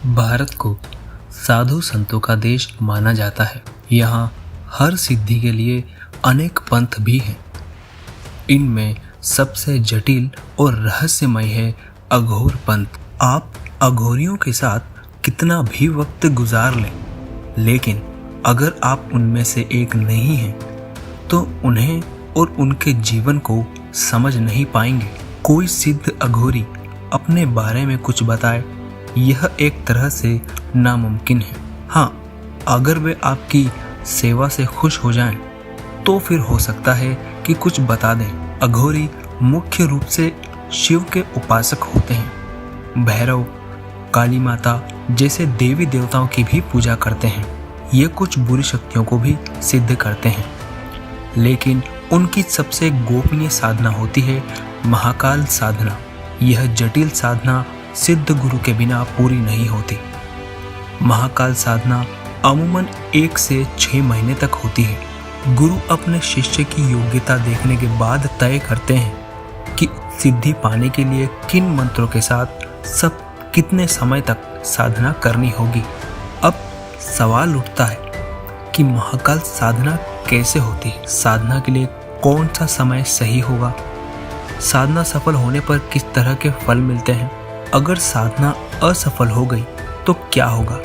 भारत को साधु संतों का देश माना जाता है। यहाँ हर सिद्धि के लिए अनेक पंथ भी हैं। इनमें सबसे जटिल और रहस्यमय है अघोर पंथ। आप अघोरियों के साथ कितना भी वक्त गुजार लें, लेकिन अगर आप उनमें से एक नहीं हैं, तो उन्हें और उनके जीवन को समझ नहीं पाएंगे। कोई सिद्ध अघोरी अपने बारे में कुछ बताए, यह एक तरह से नामुमकिन है। हाँ, अगर वे आपकी सेवा से खुश हो जाएं, तो फिर हो सकता है कि कुछ बता दें। अघोरी मुख्य रूप से शिव के उपासक होते हैं। भैरव, काली माता जैसे देवी देवताओं की भी पूजा करते हैं। ये कुछ बुरी शक्तियों को भी सिद्ध करते हैं, लेकिन उनकी सबसे गोपनीय साधना होती है महाकाल साधना। यह जटिल साधना सिद्ध गुरु के बिना पूरी नहीं होती। महाकाल साधना अमूमन 1 से 6 महीने तक होती है। गुरु अपने शिष्य की योग्यता देखने के बाद तय करते हैं कि सिद्धि पाने के लिए किन मंत्रों के साथ सब कितने समय तक साधना करनी होगी। अब सवाल उठता है कि महाकाल साधना कैसे होती है? साधना के लिए कौन सा समय सही होगा? साधना सफल होने पर किस तरह के फल मिलते हैं? अगर साधना असफल हो गई तो क्या होगा?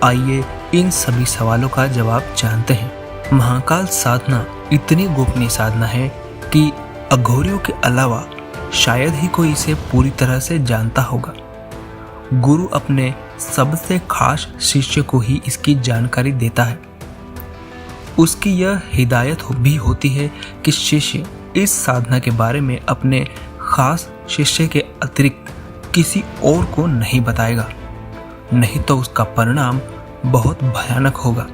आइए इन सभी सवालों का जवाब जानते हैं। महाकाल साधना इतनी गोपनीय साधना है कि अघोरियों के अलावा शायद ही कोई इसे पूरी तरह से जानता होगा। गुरु अपने सबसे खास शिष्य को ही इसकी जानकारी देता है। उसकी यह हिदायत भी होती है कि शिष्य इस साधना के बारे में अपने खास शिष्य के अतिरिक्त किसी और को नहीं बताएगा, नहीं तो उसका परिणाम बहुत भयानक होगा।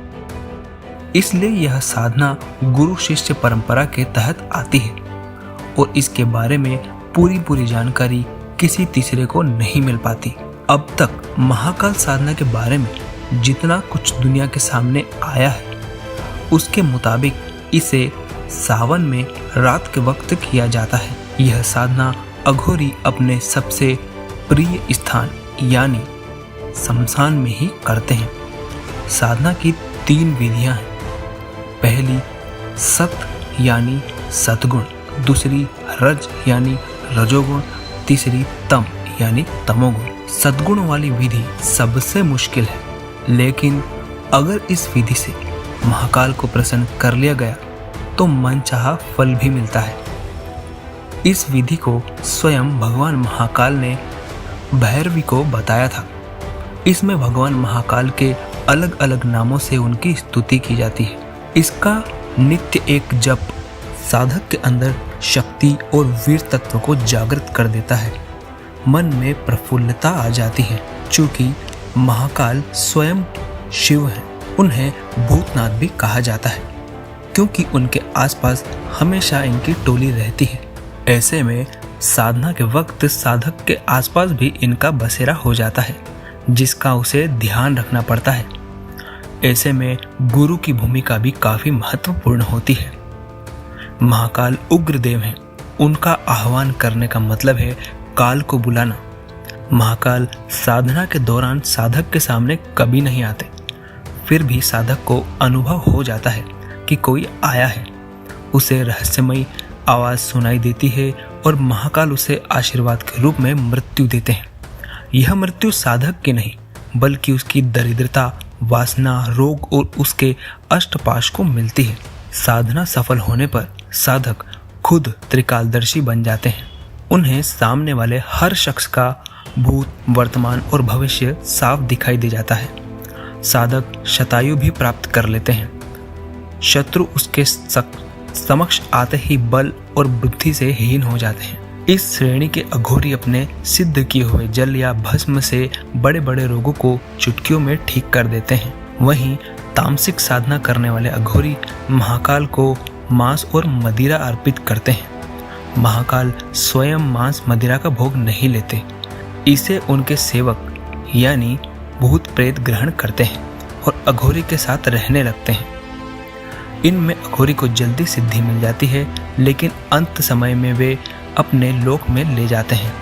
इसलिए यह साधना गुरु शिष्य परंपरा के तहत आती है और इसके बारे में पूरी जानकारी किसी तीसरे को नहीं मिल पाती। अब तक महाकाल साधना के बारे में जितना कुछ दुनिया के सामने आया है, उसके मुताबिक इसे सावन में रात के वक्त किया जाता है। यह साधना अघोरी अपने सबसे प्रिय स्थान यानी शमशान में ही करते हैं। साधना की 3 विधियां हैं। पहली सत यानी सतगुण, दूसरी रज यानी रजोगुण, तीसरी तम यानी तमोगुण। सद्गुण वाली विधि सबसे मुश्किल है, लेकिन अगर इस विधि से महाकाल को प्रसन्न कर लिया गया तो मनचाहा फल भी मिलता है। इस विधि को स्वयं भगवान महाकाल ने भैरवी को बताया था। इसमें भगवान महाकाल के अलग अलग नामों से उनकी स्तुति की जाती है। इसका नित्य एक जप साधक के अंदर शक्ति और वीर तत्व को जागृत कर देता है। मन में प्रफुल्लता आ जाती है। चूंकि महाकाल स्वयं शिव हैं, उन्हें भूतनाथ भी कहा जाता है, क्योंकि उनके आसपास हमेशा इनकी टोली रहती है। ऐसे में साधना के वक्त साधक के आसपास भी इनका बसेरा हो जाता है, जिसका उसे ध्यान रखना पड़ता है। ऐसे में गुरु की भूमिका भी काफी महत्वपूर्ण होती है। महाकाल उग्रदेव हैं। उनका आह्वान करने का मतलब है काल को बुलाना। महाकाल साधना के दौरान साधक के सामने कभी नहीं आते, फिर भी साधक को अनुभव हो जाता है कि कोई आया है। उसे रहस्यमयी आवाज सुनाई देती है और महाकाल उसे आशीर्वाद के रूप में मृत्यु देते हैं। यह मृत्यु साधक की नहीं, बल्कि उसकी दरिद्रता, वासना, रोग और उसके अष्टपाश को मिलती है। साधना सफल होने पर साधक खुद त्रिकालदर्शी बन जाते हैं। उन्हें सामने वाले हर शख्स का भूत, वर्तमान और भविष्य साफ दिखाई दे जाता है। साधक शतायु भी प्राप्त कर लेते हैं। शत्रु उसके समक्ष आते ही बल और बुद्धि से हीन हो जाते हैं। इस श्रेणी के अघोरी अपने सिद्ध किए हुए जल या भस्म से बड़े बड़े रोगों को चुटकियों में ठीक कर देते हैं। वहीं तामसिक साधना करने वाले अघोरी महाकाल को मांस और मदिरा अर्पित करते हैं। महाकाल स्वयं मांस मदिरा का भोग नहीं लेते। इसे उनके सेवक यानी भूत प्रेत ग्रहण करते हैं और अघोरी के साथ रहने लगते हैं। इनमें अघोरी को जल्दी सिद्धि मिल जाती है, लेकिन अंत समय में वे अपने लोक में ले जाते हैं।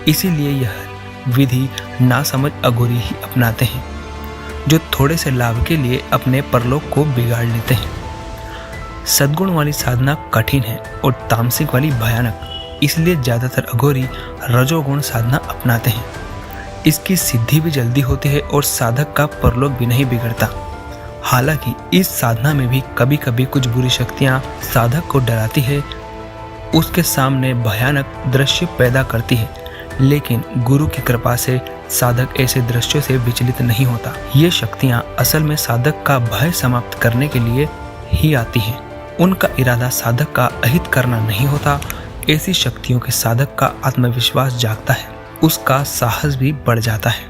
इसीलिए यह विधि नासमझ अघोरी ही अपनाते हैं, जो थोड़े से लाभ के लिए अपने परलोक को बिगाड़ लेते हैं। सद्गुण वाली साधना कठिन है और तामसिक वाली भयानक, इसलिए ज्यादातर अघोरी रजोगुण साधना अपनाते हैं। इसकी सिद्धि भी जल्दी होती है और साधक का परलोक भी नहीं बिगड़ता। हालांकि इस साधना में भी कभी कभी कुछ बुरी शक्तियां साधक को डराती है, उसके सामने भयानक दृश्य पैदा करती है, लेकिन गुरु की कृपा से साधक ऐसे दृश्यों से विचलित नहीं होता। ये शक्तियां असल में साधक का भय समाप्त करने के लिए ही आती हैं। उनका इरादा साधक का अहित करना नहीं होता। ऐसी शक्तियों के साधक का आत्मविश्वास जागता है, उसका साहस भी बढ़ जाता है।